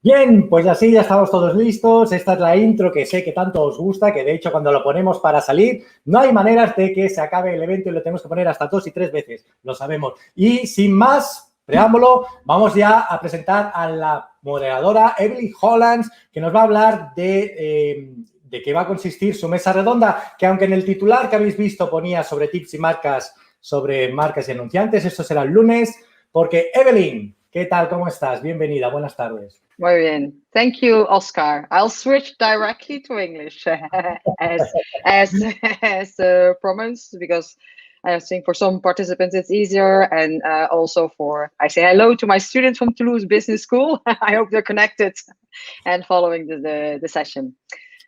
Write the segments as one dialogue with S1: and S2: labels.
S1: Bien, pues así ya estamos todos listos. Esta es la intro que sé que tanto os gusta, que de hecho cuando lo ponemos para salir, no hay maneras de que se acabe el evento y lo tenemos que poner hasta 2 y 3 veces, lo sabemos. Y sin más preámbulo, vamos ya a presentar a la moderadora Evelyn Hollands, que nos va a hablar de qué va a consistir su mesa redonda, que aunque en el titular que habéis visto ponía sobre tips y marcas, sobre marcas y anunciantes, esto será el lunes, porque Evelyn, ¿qué tal? ¿Cómo estás? Bienvenida, buenas tardes.
S2: Muy bien. Thank you, Oscar. I'll switch directly to English as promised, because I think for some participants it's easier, and also I say hello to my students from Toulouse Business School. I hope they're connected and following the session.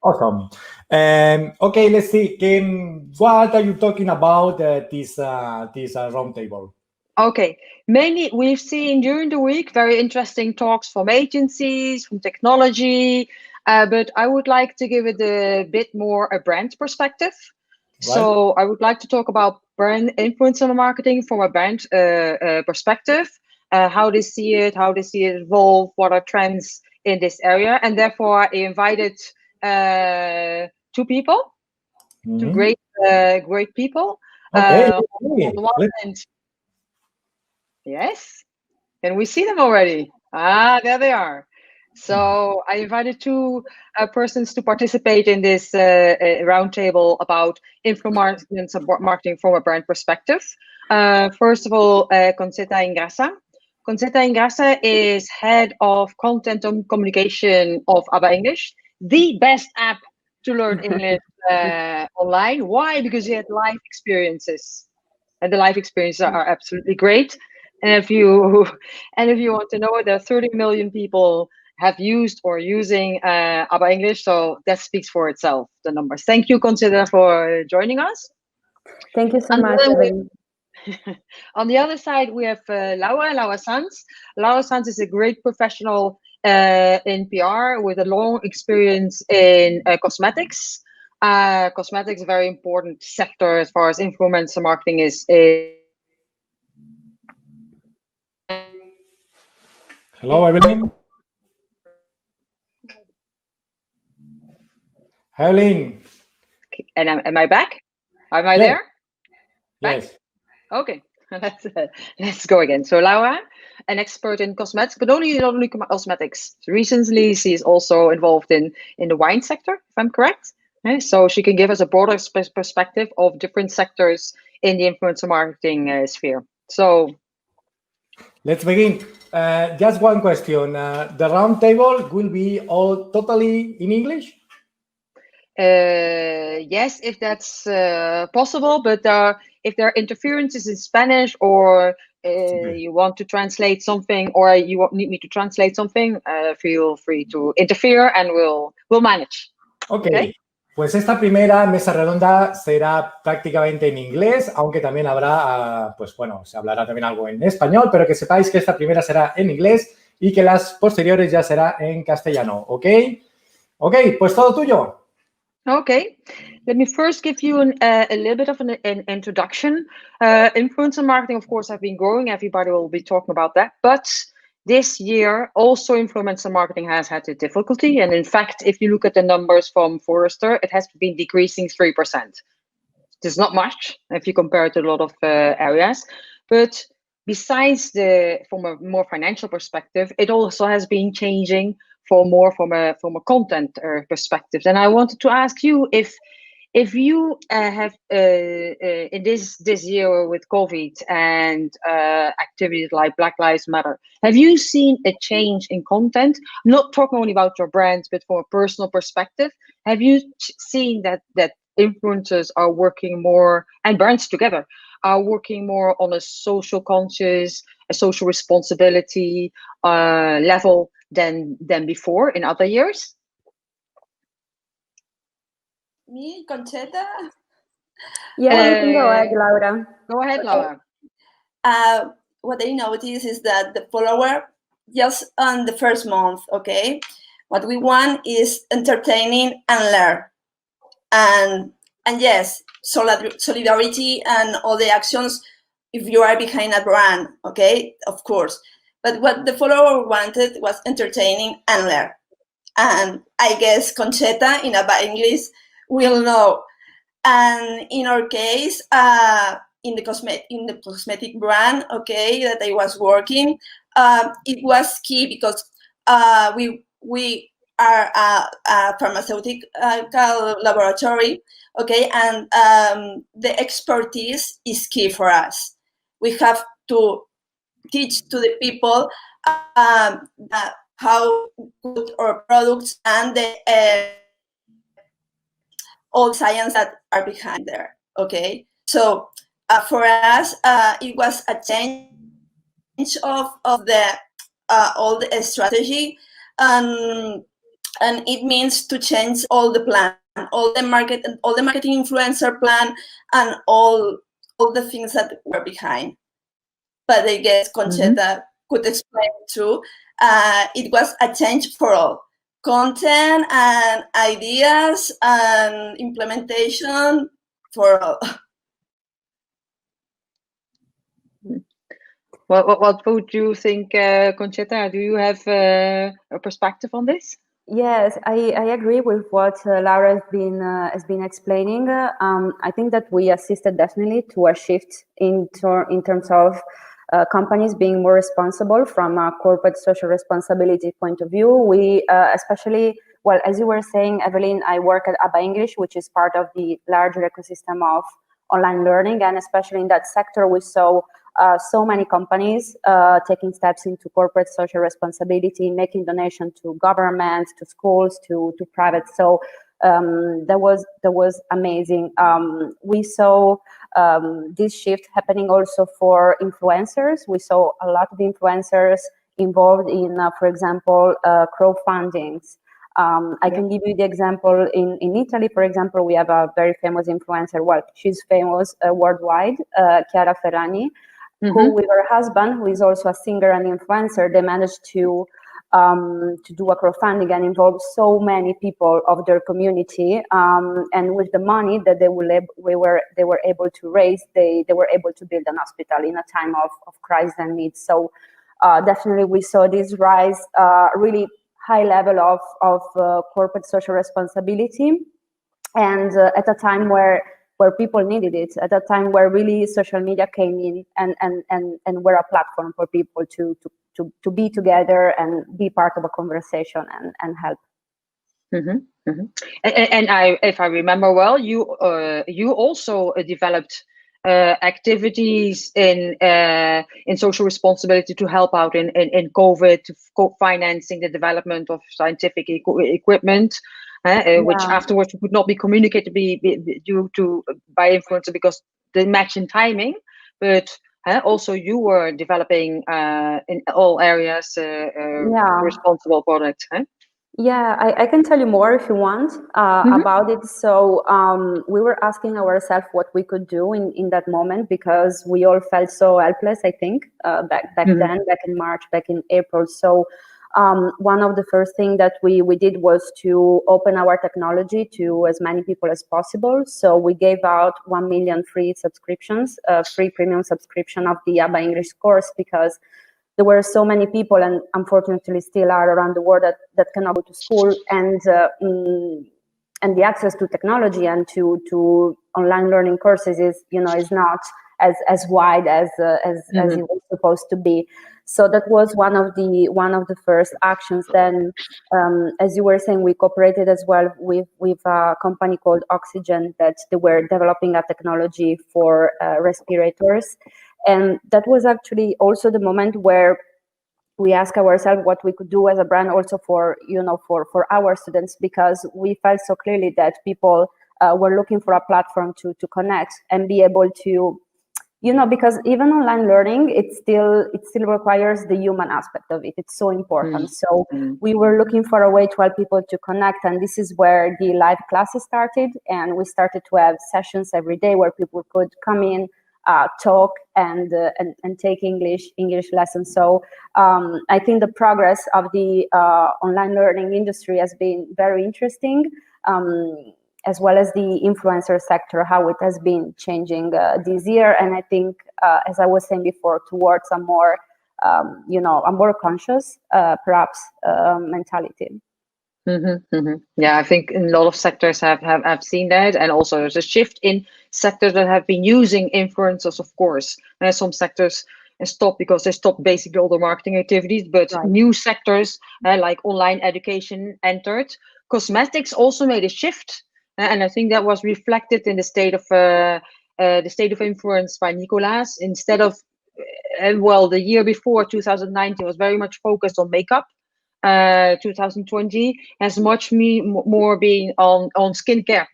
S1: Awesome. Okay, let's see. What are you talking about this roundtable?
S2: Okay, mainly we've seen during the week very interesting talks from agencies, from technology, but I would like to give it a bit more a brand perspective. Right. So I would like to talk about brand influencer marketing from a brand perspective, how they see it evolve, what are trends in this area, and therefore I invited two people, two great people.
S1: Okay.
S2: On the one hand, yes. Can we see them already? Ah, there they are. So I invited two persons to participate in this roundtable about influence marketing from a brand perspective. First of all, Concetta Ingrassia. Concetta Ingrassia is head of content and communication of ABBA English, the best app to learn English online. Why? Because he had live experiences, and the live experiences are absolutely great. And if you want to know it, there are 30 million people have used or using ABBA English, so that speaks for itself, the numbers. Thank you, Concetta, for joining us.
S3: Thank you so much, Evelyn.
S2: On the other side, we have Laura Sanz. Laura Sanz is a great professional in PR with a long experience in cosmetics. Cosmetics is a very important sector as far as influencer marketing is.
S1: Hello, Evelyn. Evelyn.
S2: And am I back? Am I there?
S1: Back? Yes.
S2: Okay, let's go again. So Laura, an expert in cosmetics, but not only cosmetics. Recently, she is also involved in the wine sector, if I'm correct. So she can give us a broader perspective of different sectors in the influencer marketing sphere. So
S1: let's begin. Just one question. The roundtable will be all totally in English?
S2: Yes, if that's possible, but if there are interferences in Spanish, or you want to translate something, or you need me to translate something, feel free to interfere and we'll manage.
S1: Okay. Pues esta primera mesa redonda será prácticamente en inglés, aunque también habrá, pues bueno, se hablará también algo en español, pero que sepáis que esta primera será en inglés y que las posteriores ya será en castellano, ¿ok? Ok, pues todo tuyo.
S2: Okay, let me first give you a little bit of an introduction. Influencer marketing, of course, have been growing. Everybody will be talking about that. But this year, also influencer marketing has had a difficulty. And in fact, if you look at the numbers from Forrester, it has been decreasing 3%. There's not much if you compare it to a lot of areas. But besides from a more financial perspective, it also has been changing for more from a content perspective. And I wanted to ask you if you have in this year with COVID and activities like Black Lives Matter, have you seen a change in content? I'm not talking only about your brands, but from a personal perspective, have you seen that influencers are working more, and brands together are working more on a social conscious, a social responsibility level than before in other years?
S4: Me, Concetta?
S3: Yeah, you can go ahead, Laura.
S2: Go ahead, Laura.
S4: What I noticed is that the follower, just on the first month, okay, what we want is entertaining and learn. And yes, solidarity and all the actions if you are behind a brand, okay, of course. But what the follower wanted was entertaining and learn. And I guess Concetta in ABBA English will know. And in our case, in the cosmetic brand, okay, that I was working, it was key because we are a pharmaceutical laboratory, okay, and the expertise is key for us. We have to teach to the people how good our products and all the science that are behind there. Okay, so for us, it was a change of the all the strategy, and it means to change all the plan, all the marketing influencer plan, and all the things that were behind. But I guess Concetta could explain too. It was a change for all. Content and ideas and implementation for all.
S2: What would you think, Concetta? Do you have a perspective on this?
S3: Yes, I agree with what Laura has been explaining. I think that we assisted definitely to a shift in terms of companies being more responsible from a corporate social responsibility point of view. We especially, well, as you were saying, Evelyn, I work at ABBA English, which is part of the larger ecosystem of online learning, and especially in that sector, we saw so many companies taking steps into corporate social responsibility, making donations to governments, to schools, to private. So that was amazing. We saw this shift happening also for influencers. We saw a lot of influencers involved in, for example, crowdfundings. I can give you the example in Italy, for example, we have a very famous influencer. Well, she's famous worldwide, Chiara Ferragni, who with her husband, who is also a singer and influencer, they managed to do a crowdfunding and involve so many people of their community. And with the money that they were able to raise, they were able to build an hospital in a time of crisis and need. So definitely we saw this rise, really high level of corporate social responsibility, and at a time where people needed it, at a time where really social media came in and were a platform for people to be together and be part of a conversation and help.
S2: And if I remember well, you also developed activities in social responsibility to help out in COVID, to financing the development of scientific equipment, which afterwards could not be communicated due to by influencer because the match in timing, but also you were developing in all areas responsible products.
S3: Yeah, I can tell you more if you want about it. So we were asking ourselves what we could do in that moment, because we all felt so helpless, I think, back then, back in March, back in April. So one of the first things that we did was to open our technology to as many people as possible. So we gave out 1 million free subscriptions, free premium subscription of the ABBA English course, because there were so many people, and unfortunately still are around the world, that cannot go to school, and the access to technology and to online learning courses is not as wide as it was supposed to be. So that was one of the first actions. Then, as you were saying, we cooperated as well with a company called Oxygen, that they were developing a technology for respirators. And that was actually also the moment where we asked ourselves what we could do as a brand also for our students, because we felt so clearly that people were looking for a platform to connect and be able to, because even online learning, it still requires the human aspect of it. It's so important. So we were looking for a way to help people to connect, and this is where the live classes started, and we started to have sessions every day where people could come in, talk and take English lessons. So I think the progress of the online learning industry has been very interesting, as well as the influencer sector, how it has been changing this year. And I think, as I was saying before, towards a more you know, a more conscious, perhaps, mentality.
S2: Yeah, I think in a lot of sectors have seen that, and also there's a shift in sectors that have been using influencers, of course. And some sectors stopped because they stopped basically all the marketing activities, but
S3: Right.
S2: new sectors like online education entered. Cosmetics also made a shift, and I think that was reflected in the state of influence by Nicolas. Instead of well, the year before 2019 was very much focused on makeup. 2020 has much more been on skincare.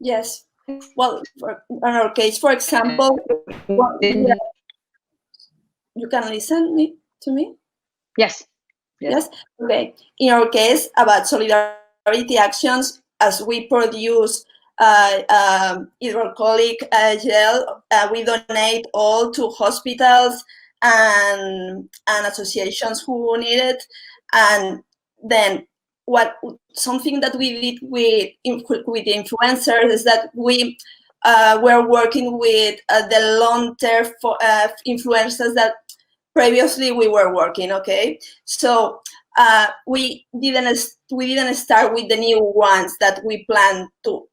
S4: Yes. Well, in our case, for example, you can listen to me?
S2: Yes.
S4: Yes. Okay. In our case, about solidarity actions, as we produce hydrocolloid gel, we donate all to hospitals and associations who need it. And then something that we did with influencers is that we were working with the long-term influencers that previously we were working. Okay, so we didn't start with the new ones that we plan to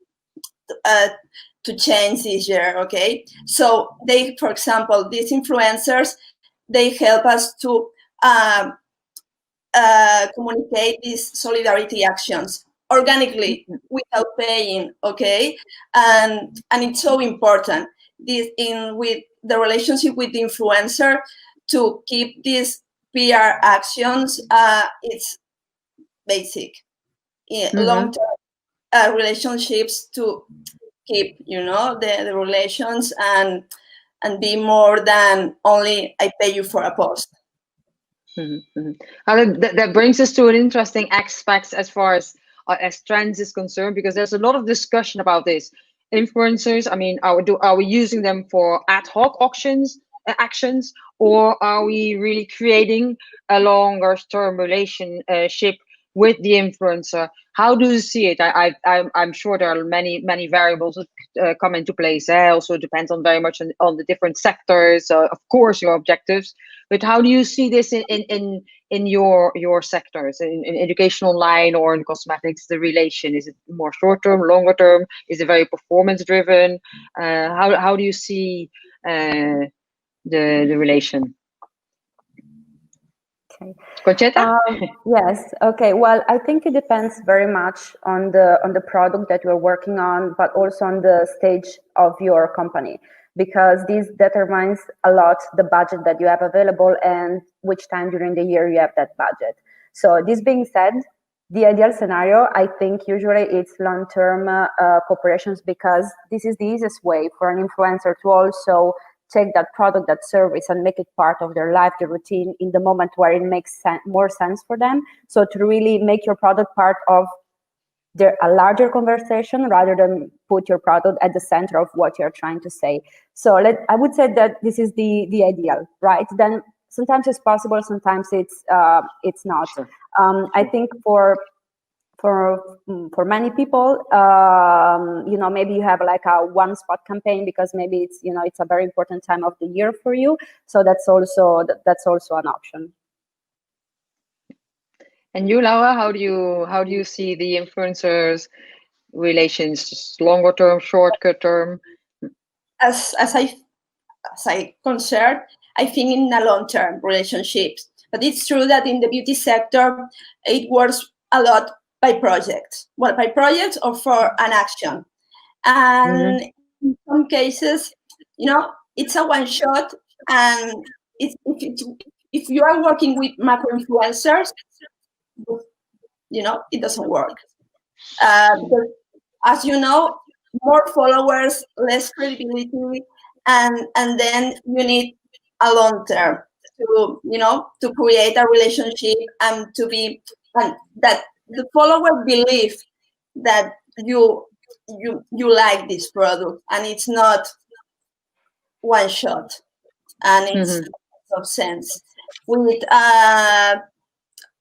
S4: change this year. Okay, so they, for example, these influencers, they help us to communicate these solidarity actions organically without paying. Okay, and it's so important with the relationship with the influencer to keep these PR actions. It's basic. Long-term relationships to keep, you know, the relations and be more than only I pay you for a post.
S2: That brings us to an interesting aspect as far as trends is concerned, because there's a lot of discussion about this. Influencers, I mean, are we using them for ad hoc actions, or are we really creating a longer term relationship with the influencer? How do you see it? I'm sure there are many variables that come into place. It also depends on very much on the different sectors, of course, your objectives. But how do you see this in your sectors, in education online or in cosmetics? The relation, is it more short term, longer term? Is it very performance driven? How do you see the relation?
S3: Okay.
S2: Concetta?
S3: Yes. Okay. Well, I think it depends very much on the product that you're working on, but also on the stage of your company, because this determines a lot the budget that you have available and which time during the year you have that budget. So this being said, the ideal scenario, I think usually it's long-term cooperations, because this is the easiest way for an influencer to also take that product, that service, and make it part of their life, their routine, in the moment where it makes more sense for them. So to really make your product part of a larger conversation, rather than put your product at the center of what you're trying to say. So I would say that this is the ideal, right? Then sometimes it's possible, sometimes it's not.
S2: Sure.
S3: I think for many people, you know, maybe you have like a one spot campaign because maybe it's, you know, it's a very important time of the year for you. So that's also an option.
S2: And you, Laura, how do you see the influencers relations, longer term, shorter term?
S4: As I concerned, I think in a long-term relationships. But it's true that in the beauty sector, it works a lot by projects. Well, by projects or for an action. And in some cases, you know, it's a one shot. And if you are working with macro influencers, you know, it doesn't work. Because, as you know, more followers, less credibility, and then you need a long term to, you know, to create a relationship and that the follower believe that you like this product, and it's not one shot, and it's of sense. With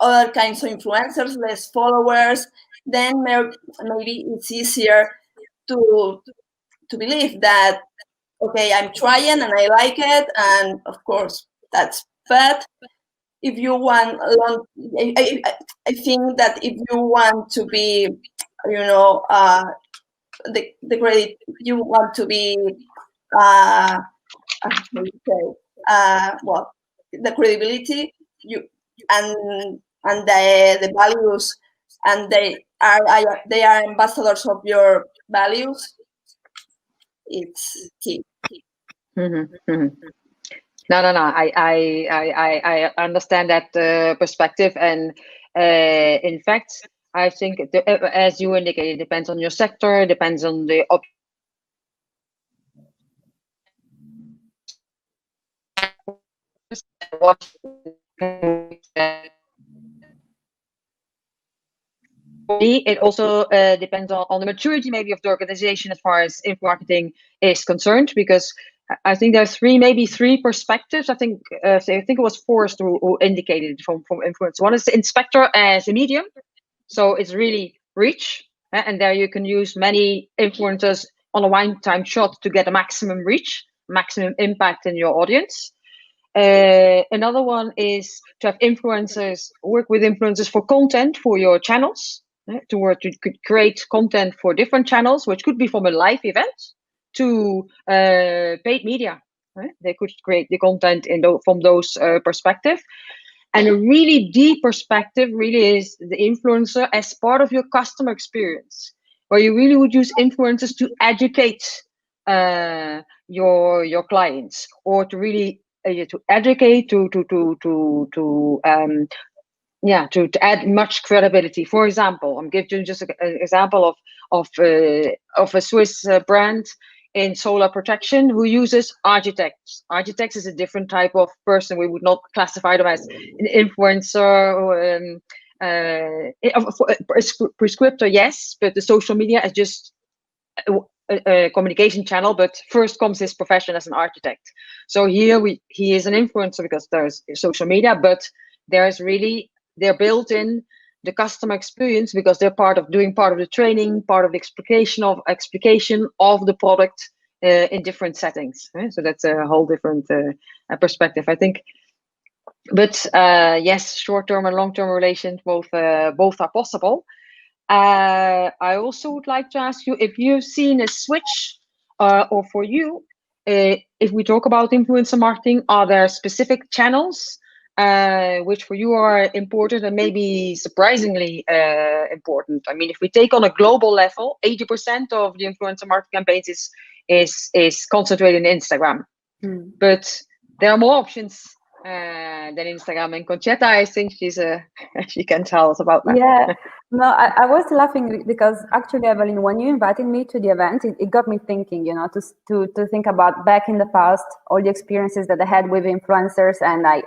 S4: other kinds of influencers, less followers, then maybe it's easier to believe that, okay, I'm trying and I like it, and of course that's. But if you want I think that if you want to be, the credit, you want to be, well, the credibility, and the values, and they are ambassadors of your values. It's key.
S2: No. I understand that perspective, and in fact, I think as you indicated, it depends on your sector, depends on the it also depends on the maturity maybe of the organization as far as info marketing is concerned, because I think there are maybe three perspectives. I think it was Forrest who indicated from influence. One is the inspector as a medium, so it's really reach, and there you can use many influencers on a one-time shot to get a maximum reach, maximum impact in your audience. Another one is to have influencers, work with influencers for content for your channels, to create content for different channels, which could be from a live event to paid media. They could create the content from those perspective. And a really deep perspective really is the influencer as part of your customer experience, where you really would use influencers to educate your clients, or to really to educate, to add much credibility. For example, I'm giving you just an example of a Swiss brand in solar protection who uses architects. Architects is a different type of person. We would not classify them as an influencer prescriptor, yes, but the social media is just a communication channel. But first comes his profession as an architect. So here he is an influencer because there's social media, but they're built in the customer experience because they're part of the training, part of the explication of the product in different settings. So that's a whole different perspective, I think. But yes, short-term and long-term relations both are possible. I also would like to ask you if you've seen a switch, or for you, if we talk about influencer marketing, are there specific channels which for you are important and maybe surprisingly important? I mean, if we take on a global level, 80% of the influencer marketing campaigns is concentrated in Instagram, but there are more options than Instagram. And Concetta, I think she can tell us about that.
S3: Yeah, no, I was laughing because actually, Evelyn, when you invited me to the event, it got me thinking, to think about back in the past, all the experiences that I had with influencers. And I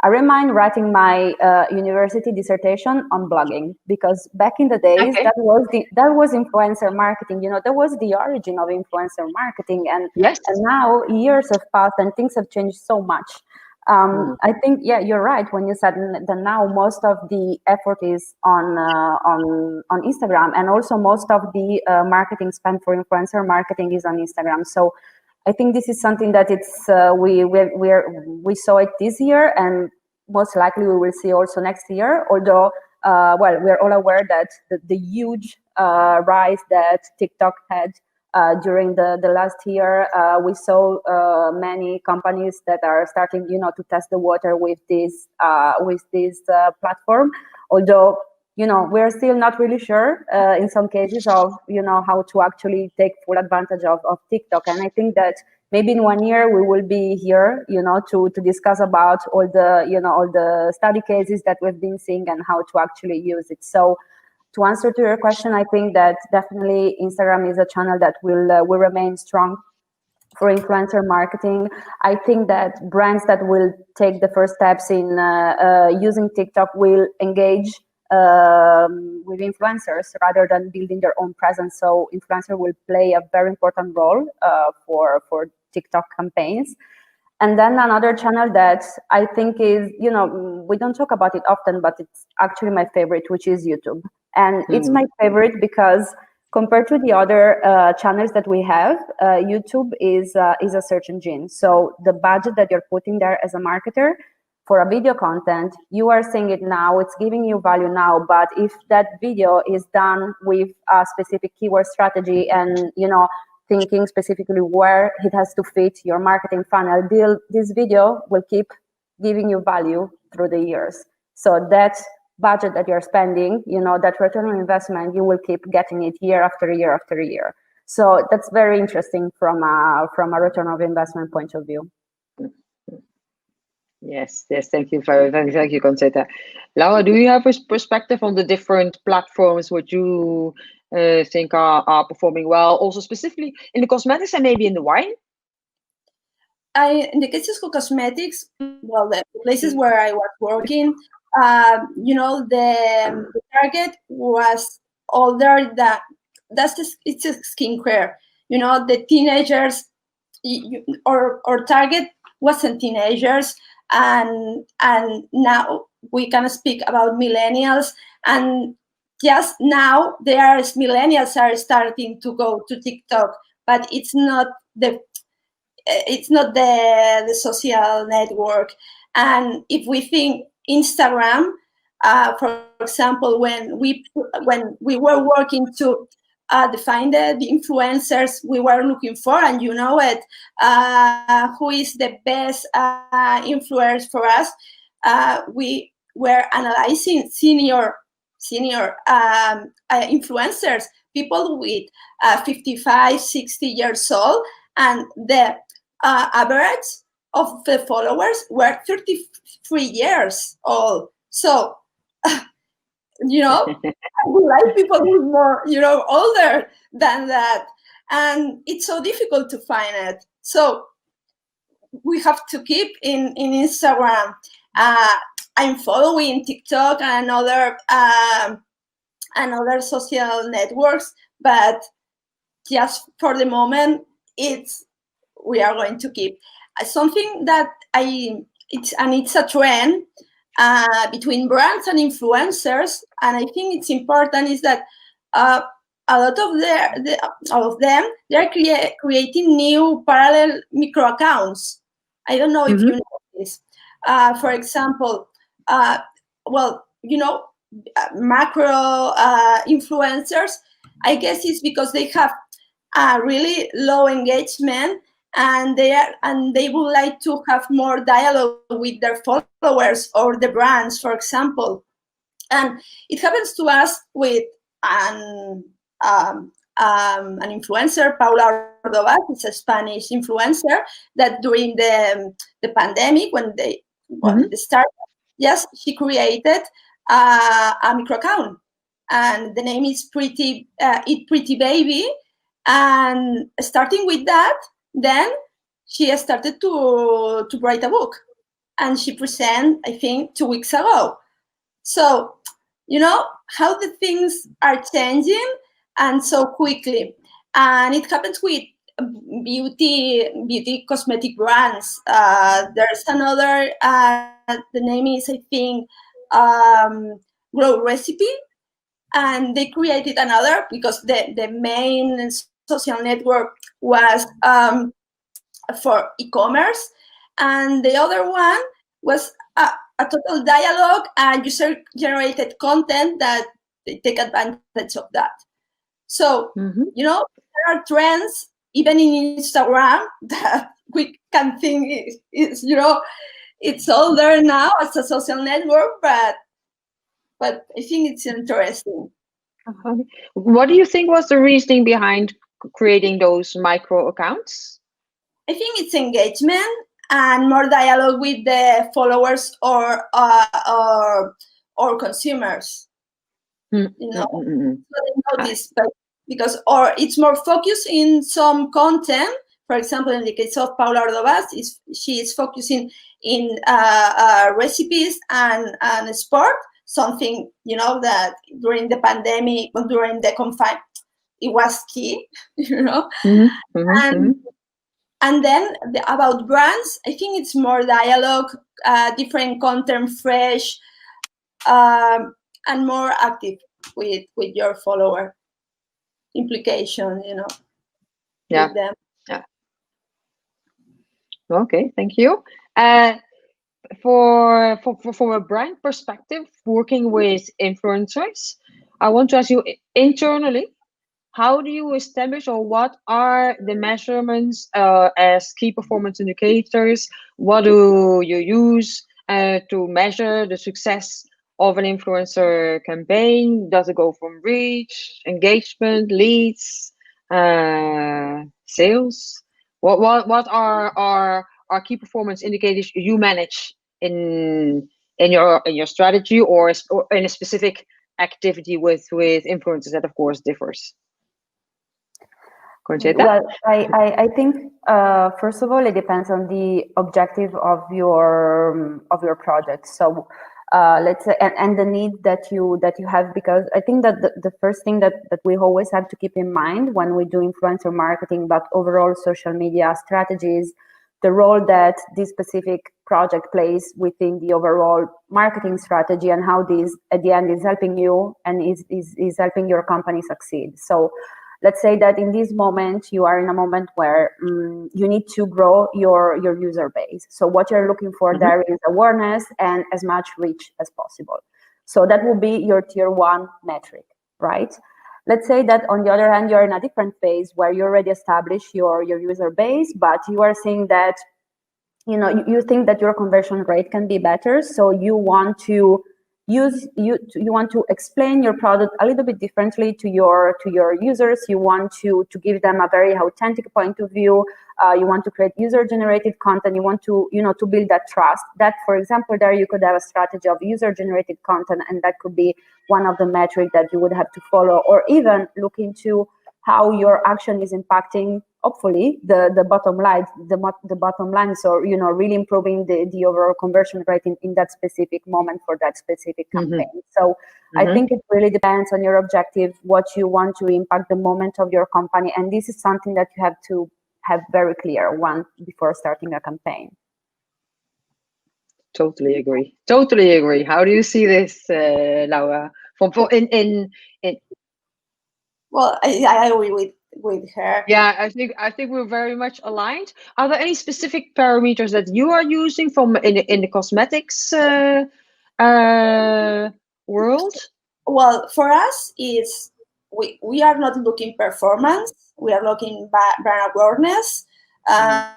S3: remind writing my university dissertation on blogging, because back in the days, that was influencer marketing. That was the origin of influencer marketing. And,
S2: yes.
S3: And now years have passed and things have changed so much. I think, yeah, you're right when you said that now most of the effort is on Instagram, and also most of the marketing spent for influencer marketing is on Instagram. So I think this is something that it's we saw it this year, and most likely we will see also next year. Although, we're all aware that the huge rise that TikTok had during the last year, we saw many companies that are starting, to test the water with this platform. Although, we're still not really sure in some cases of, how to actually take full advantage of TikTok. And I think that maybe in 1 year we will be here, to discuss about all the study cases that we've been seeing and how to actually use it. So, to answer to your question, I think that definitely Instagram is a channel that will remain strong for influencer marketing. I think that brands that will take the first steps in using TikTok will engage with influencers rather than building their own presence. So influencer will play a very important role for TikTok campaigns. And then another channel that I think is, we don't talk about it often, but it's actually my favorite, which is YouTube. And it's my favorite because Compared to the other channels that we have, YouTube is a search engine. So the budget that you're putting there as a marketer for a video content, you are seeing it now, it's giving you value now, but if that video is done with a specific keyword strategy and, you know, thinking specifically where it has to fit your marketing funnel, this video will keep giving you value through the years. So that budget that you're spending, you know, that return on investment, you will keep getting it year after year after year. So that's very interesting from a return of investment point of view.
S2: Yes, thank you thank you, Concetta. Laura, do you have a perspective on the different platforms which you think are performing well, also specifically in the cosmetics and maybe in the wine?
S4: In the cases of cosmetics, well, the places where I was working, you know, the target was older. It's a skincare. You know, the teenagers, or target wasn't teenagers, and now we can speak about millennials, and just now millennials are starting to go to TikTok, but it's not the social network. And if we think Instagram, for example, when we were working to define the influencers we were looking for, and you know it, who is the best influencer for us, we were analyzing senior influencers, people with 55, 60 years old, and the average of the followers were 33 years old. So, you know, I would like people who are more, you know, older than that. And it's so difficult to find it. So we have to keep in Instagram. I'm following TikTok and other social networks, but just for the moment, we are going to keep something that it's a trend between brands and influencers, and I think it's important is that a lot of them they're creating new parallel micro accounts. I don't know if you know this. For example, well, you know, macro influencers. I guess it's because they have really low engagement, and they would like to have more dialogue with their followers or the brands, for example. And it happens to us with an influencer, Paula Ordovaz. It's a Spanish influencer that during the pandemic, when they started, yes, she created a micro account, and the name is Eat Pretty Baby. And starting with that, then she started to write a book, and she presented, I think, 2 weeks ago. So, you know, how the things are changing and so quickly. And it happens with beauty cosmetic brands. There's another, the name is, I think, Grow Recipe. And they created another because the main social network was for e-commerce, and the other one was a total dialogue and user-generated content that they take advantage of that. So, you know, there are trends even in Instagram that we can think is, you know, it's older now as a social network, but I think it's interesting.
S2: What do you think was the reasoning behind creating those micro accounts?
S4: I think it's engagement and more dialogue with the followers or consumers. You know, so they notice, but or it's more focused in some content. For example, in the case of Paula Ordovaz, she is focusing in recipes and sport. Something, you know, that during the pandemic, during the confinement, it was key, you know. And then about brands, I think it's more dialogue, different content, fresh, and more active with your follower. implication, you know,
S2: Yeah.
S4: with them.
S2: Yeah. Okay, thank you. From a brand perspective, working with influencers, I want to ask you internally, how do you establish, or what are the measurements as key performance indicators? What do you use to measure the success of an influencer campaign? Does it go from reach, engagement, leads, sales? What are our key performance indicators you manage in your strategy, or in a specific activity with influencers? That of course differs. Concetta?
S3: Well, I think first of all, it depends on the objective of your project. So let's say, and the need that you have, because I think that the first thing that we always have to keep in mind when we do influencer marketing, but overall social media strategies, the role that this specific project plays within the overall marketing strategy, and how this at the end is helping you and is helping your company succeed. So let's say that in this moment, you are in a moment where you need to grow your user base. So what you're looking for there is awareness and as much reach as possible. So that will be your tier 1 metric, right? Let's say that on the other hand, you're in a different phase where you already established your user base, but you are seeing that, you know, you think that your conversion rate can be better. So you want to you want to explain your product a little bit differently to your users. You want to give them a very authentic point of view. You want to create user generated content. You want to, you know, to build that trust. That, for example, there you could have a strategy of user generated content, and that could be one of the metrics that you would have to follow, or even look into how your action is impacting, hopefully, the bottom line, the bottom line. So, you know, really improving the overall conversion rate in that specific moment for that specific campaign. So I think it really depends on your objective, what you want to impact the moment of your company. And this is something that you have to have very clear before starting a campaign.
S2: Totally agree. Totally agree. How do you see this, Laura?
S4: Well, I agree with her.
S2: Yeah, I think we're very much aligned. Are there any specific parameters that you are using in the cosmetics world?
S4: Well, for us, we are not looking performance. We are looking brand awareness, and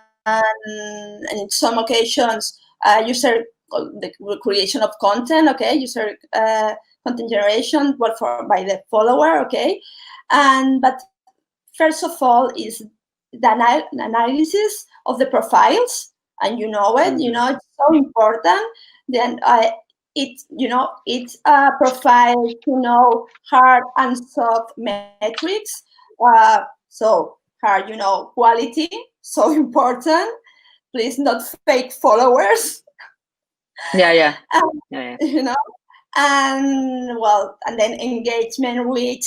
S4: in some occasions, user the creation of content. Okay, user content generation, but by the follower. Okay, but first of all is the analysis of the profiles, and you know it. You know, it's so important. Then it's a profile to know hard and soft metrics. So hard, you know, quality, so important. Please, not fake followers.
S2: Yeah.
S4: You know, and then engagement, reach,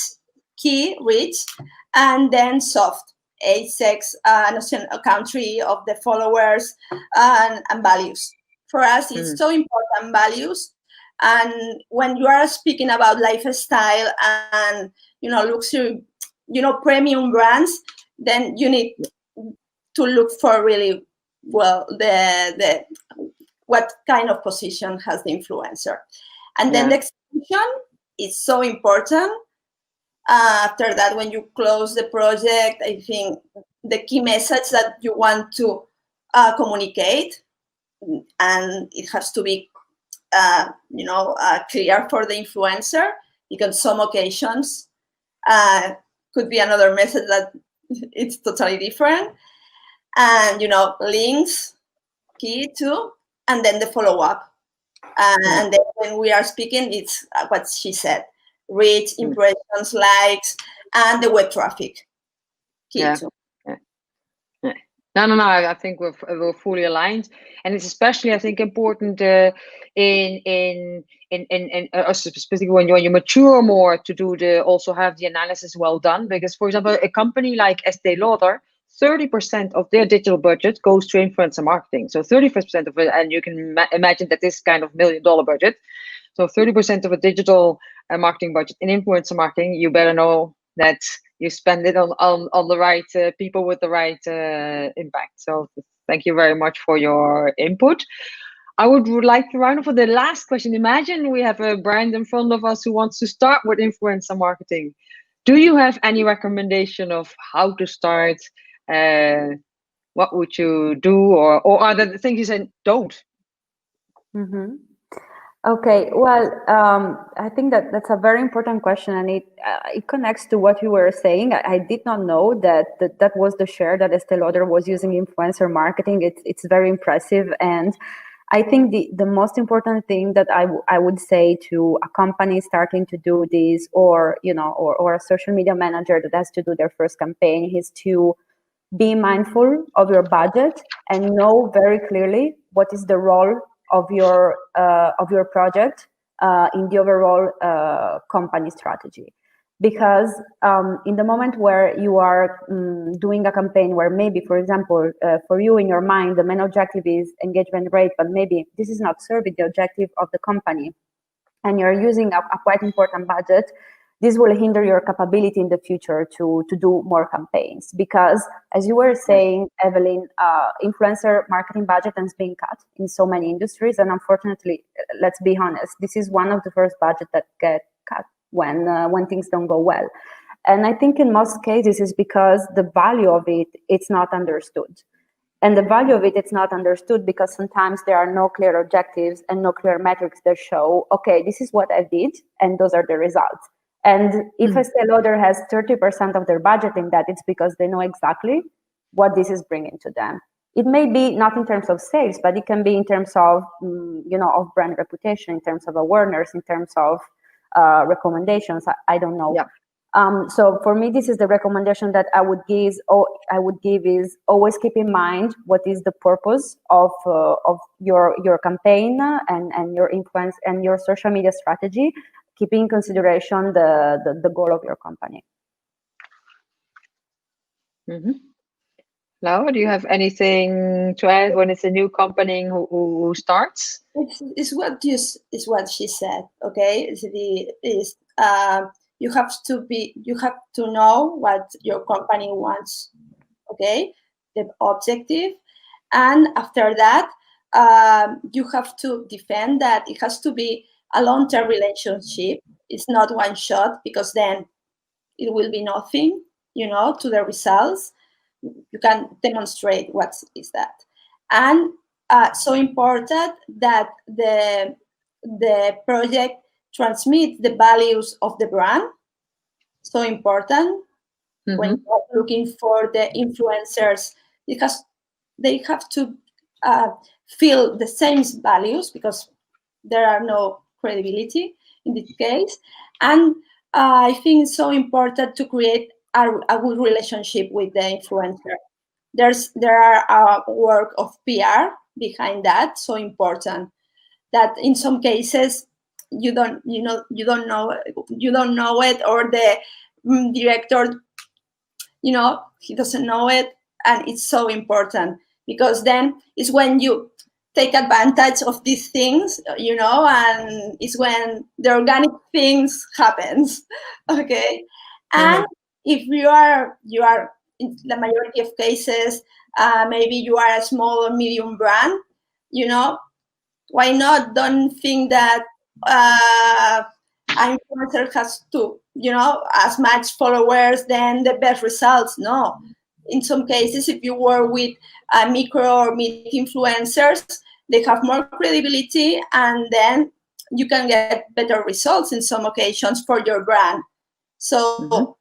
S4: and then soft, age, sex, national, country of the followers, and values. For us, it's so important, values. And when you are speaking about lifestyle and, you know, luxury, you know, premium brands, then you need to look for really well the what kind of position has the influencer. And then the execution is so important. After that, when you close the project, I think the key message that you want to communicate, and it has to be clear for the influencer, because some occasions could be another message that it's totally different. And, you know, links, key too, and then the follow-up. And then when we are speaking, it's what she said, reach, impressions, likes, and the web traffic. Key too.
S2: No. I think we're fully aligned, and it's especially, I think, important in specifically when you mature more to also have the analysis well done. Because, for example, a company like Estée Lauder, 30% of their digital budget goes to influencer marketing. So 30% of it, and you can imagine that this kind of $1 million budget. So 30% of a digital marketing budget in influencer marketing, you better know that you spend it on the right people with the right impact. So thank you very much for your input. I would like to round off with the last question. Imagine we have a brand in front of us who wants to start with influencer marketing. Do you have any recommendation of how to start? What would you do, or are there the things you said don't?
S3: Mm-hmm. Okay, well, I think that's a very important question, and it connects to what you were saying. I did not know that was the share that Estée Lauder was using influencer marketing. It's very impressive, and I think the most important thing that I would say to a company starting to do this, or or a social media manager that has to do their first campaign, is to be mindful of your budget and know very clearly what is the role of your project in the overall company strategy. Because in the moment where you are doing a campaign where maybe, for example, for you in your mind, the main objective is engagement rate, but maybe this is not serving the objective of the company, and you're using a quite important budget, this will hinder your capability in the future to do more campaigns. Because as you were saying, Evelyn, influencer marketing budget has been cut in so many industries. And unfortunately, let's be honest, this is one of the first budgets that get cut when things don't go well. And I think in most cases is because the value of it's not understood. And the value of it's not understood because sometimes there are no clear objectives and no clear metrics that show, okay, this is what I did, and those are the results. And if Estée Lauder has 30% of their budget in that, it's because they know exactly what this is bringing to them. It may be not in terms of sales, but it can be in terms of, of brand reputation, in terms of awareness, in terms of recommendations. I don't know.
S2: Yeah.
S3: So for me, this is the recommendation that I would give. Is always keep in mind what is the purpose of your campaign and your influence and your social media strategy, keeping in consideration the goal of your company.
S2: Mm-hmm. Laura, do you have anything to add when it's a new company who starts?
S4: It's what she said. Okay, you have to know what your company wants. Okay, the objective, and after that, you have to defend that it has to be a long-term relationship. It's not one shot, because then it will be nothing, to the results. You can demonstrate what is that. And so important that the project transmits the values of the brand. So important. When you're looking for the influencers, because they have to feel the same values, because there are no credibility in this case. And I think it's so important to create a good relationship with the influencer. There are work of PR behind that, so important that in some cases you don't know it, or the director, he doesn't know it, and it's so important, because then it's when you take advantage of these things, and it's when the organic things happens. Okay. And if you are in the majority of cases, maybe you are a small or medium brand, why not? Don't think that an influencer has to, as much followers than the best results. No. In some cases, if you work with micro or mid influencers, they have more credibility, and then you can get better results in some occasions for your brand. So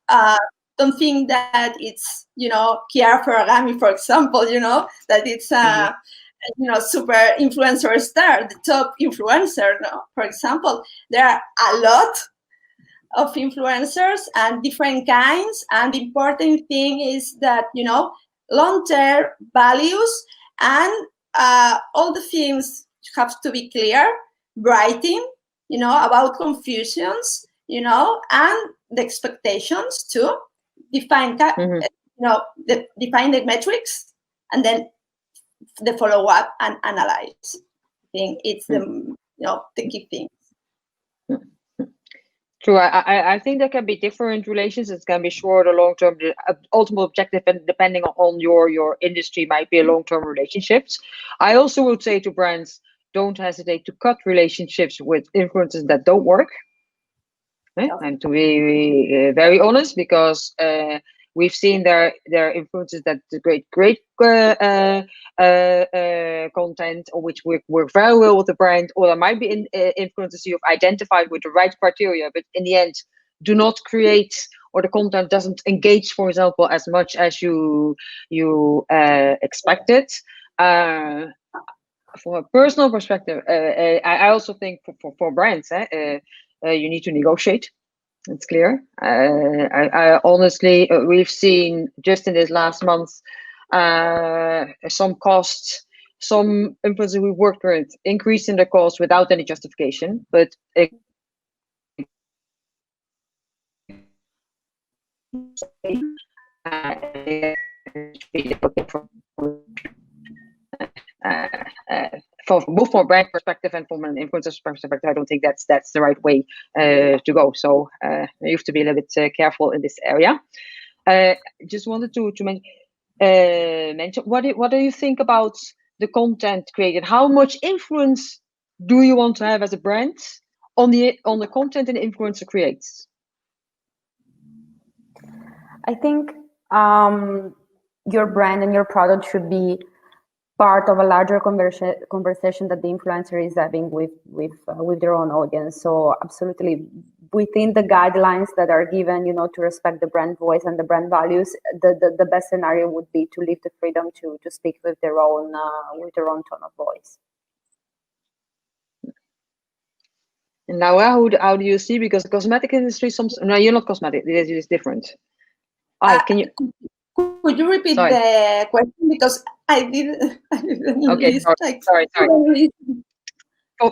S4: don't think that it's, Chiara Ferragamo, for example, that it's super influencer star, the top influencer. No? For example, there are a lot of influencers and different kinds, and the important thing is that long-term values, and all the things have to be clear, writing about confusions, and the expectations too, define define the metrics, and then the follow-up and analyze. I think it's the key thing.
S2: True. I think there can be different relations. It can be short or long term. The ultimate objective, and depending on your industry, might be a long term relationships. I also would say to brands, don't hesitate to cut relationships with influencers that don't work. And to be very honest, because we've seen their influencers that create great content, or which work very well with the brand, or there might be influencers you've identified with the right criteria, but in the end do not create, or the content doesn't engage, for example, as much as you expected. From a personal perspective, I also think for brands, you need to negotiate. It's clear. I honestly, we've seen just in this last month some costs, some influencers we worked with increasing the cost without any justification, but for both from a brand perspective and from an influencer's perspective, I don't think that's the right way to go. So you have to be a little bit careful in this area. Just wanted to mention what do you think about the content created? How much influence do you want to have as a brand on the content an influencer creates?
S3: I think your brand and your product should be part of a larger conversation that the influencer is having with their own audience. So absolutely, within the guidelines that are given, to respect the brand voice and the brand values, the best scenario would be to leave the freedom to speak with their own tone of voice.
S2: And now, how do you see? Because the cosmetic industry, no, you're not cosmetic. It is different. Can you?
S4: Could you repeat the question, because I didn't
S2: okay, sorry.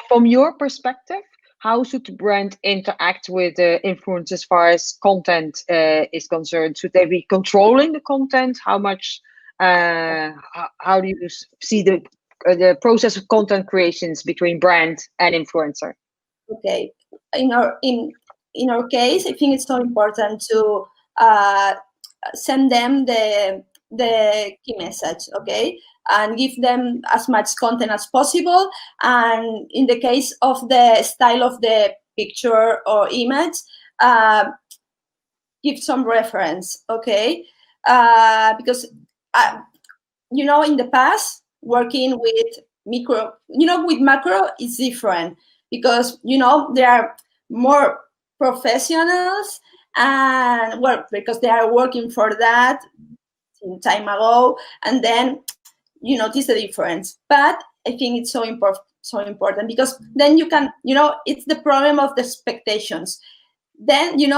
S2: From your perspective, how should the brand interact with the influencers as far as content is concerned? Should they be controlling the content? How much? How do you see the process of content creations between brand and influencer?
S4: Okay, in our case, I think it's so important to send them the key message, okay, and give them as much content as possible. And in the case of the style of the picture or image, give some reference, okay, because in the past, working with with macro is different, because there are more professionals, and because they are working for that some time ago, and then you notice the difference. But I think it's so important, because then you can, it's the problem of the expectations. Then you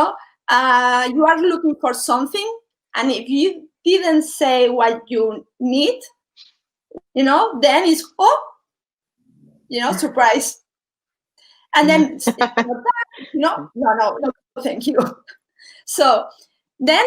S4: are looking for something, and if you didn't say what you need, then it's surprise. And then no, thank you. So then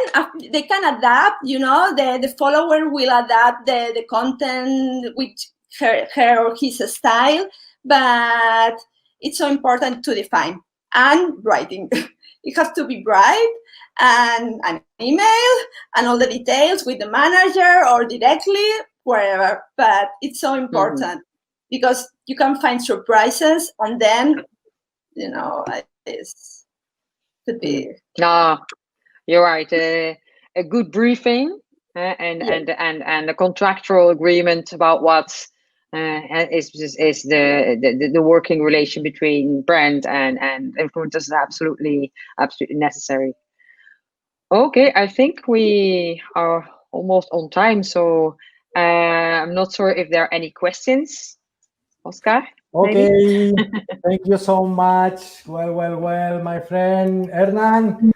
S4: they can adapt, the follower will adapt the content with her or his style, but it's so important to define. And writing, it has to be bright, and an email and all the details with the manager or directly, wherever. But it's so important, because you can find surprises, and then this could be.
S2: No, you're right. A good briefing and a contractual agreement about what is the working relation between brand and influencers is absolutely necessary. Okay, I think we are almost on time, so I'm not sure if there are any questions. Oscar?
S1: Okay, thank you so much. Well, my friend Hernan.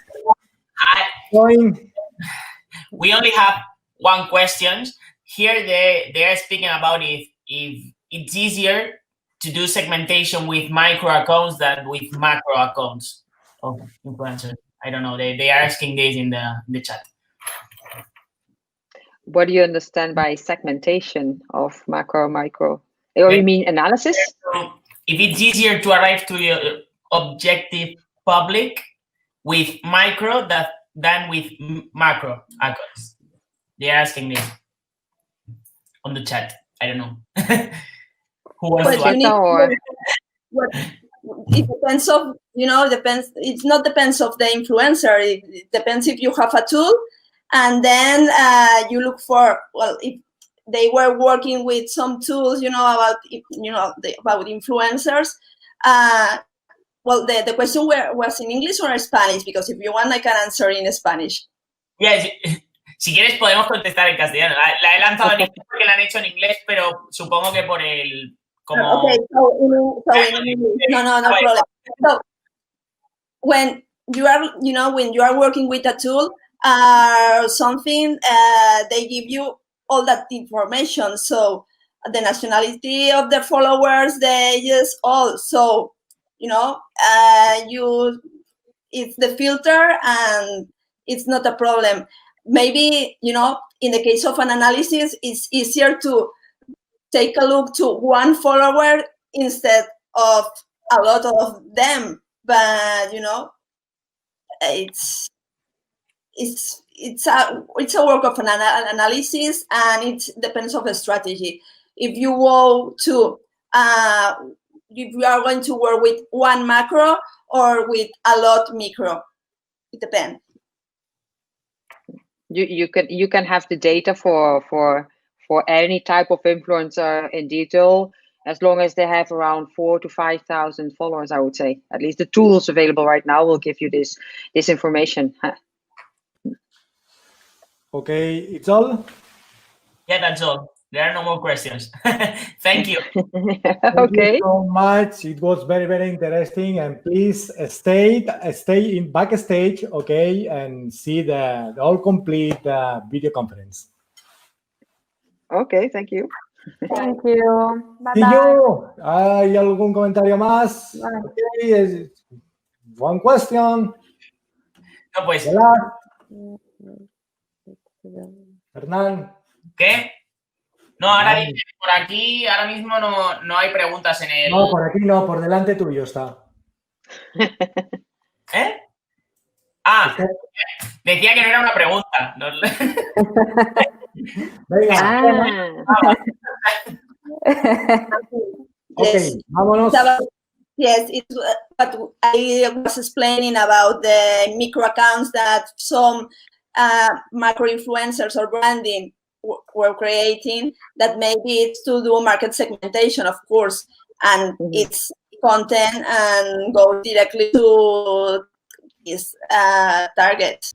S5: We only have one question. Here they are speaking about if it's easier to do segmentation with micro accounts than with macro accounts of influencers. I don't know. They are asking this in the chat.
S2: What do you understand by segmentation of macro, micro? Or you mean analysis?
S5: If it's easier to arrive to your objective public with micro than with macro accounts? They're asking me on the chat. I don't know. Who wants to answer?
S4: It depends of, depends. It's not depends of the influencer. It depends if you have a tool, and then you look for, well, if they were working with some tools, about influencers. Well, the question was in English or Spanish, because if you want, I can answer in Spanish.
S5: Yeah, si quieres podemos contestar en castellano. La he lanzado en inglés porque la han hecho en inglés, pero supongo que por el como.
S4: Okay, so no problem. So when you are working with a tool or something, they give you all that information. So the nationality of the followers, they just all. So it's the filter, and it's not a problem. Maybe, in the case of an analysis, it's easier to take a look to one follower instead of a lot of them. But, it's a work of an analysis, and it depends on the strategy. If you go to, if you are going to work with one macro or with a lot micro, it depends.
S2: You can have the data for any type of influencer in detail, as long as they have around 4,000 to 5,000 followers. I would say at least the tools available right now will give you this information.
S1: Okay, it's all.
S5: Yeah, that's all. There are no more questions. Thank you.
S2: Okay.
S1: Thank you so much. It was very, very interesting. And please stay in backstage, okay, and see the all complete video conference.
S2: Okay, thank you.
S3: Thank you. Bye
S1: See
S3: bye.
S1: you. ¿Hay algún comentario más? Okay. One question.
S5: No, pues.
S1: Hola. Hernán.
S5: ¿Qué? No, ahora dice, por aquí, ahora mismo no hay preguntas en el...
S1: No, por aquí no, por delante tuyo está.
S5: ¿Eh? Ah, decía que no era una pregunta.
S1: Venga. Ok, vámonos.
S4: Yes, it's what I was explaining about the micro accounts that some macro influencers or branding were creating, that maybe it's to do market segmentation, of course, and it's content and go directly to this target.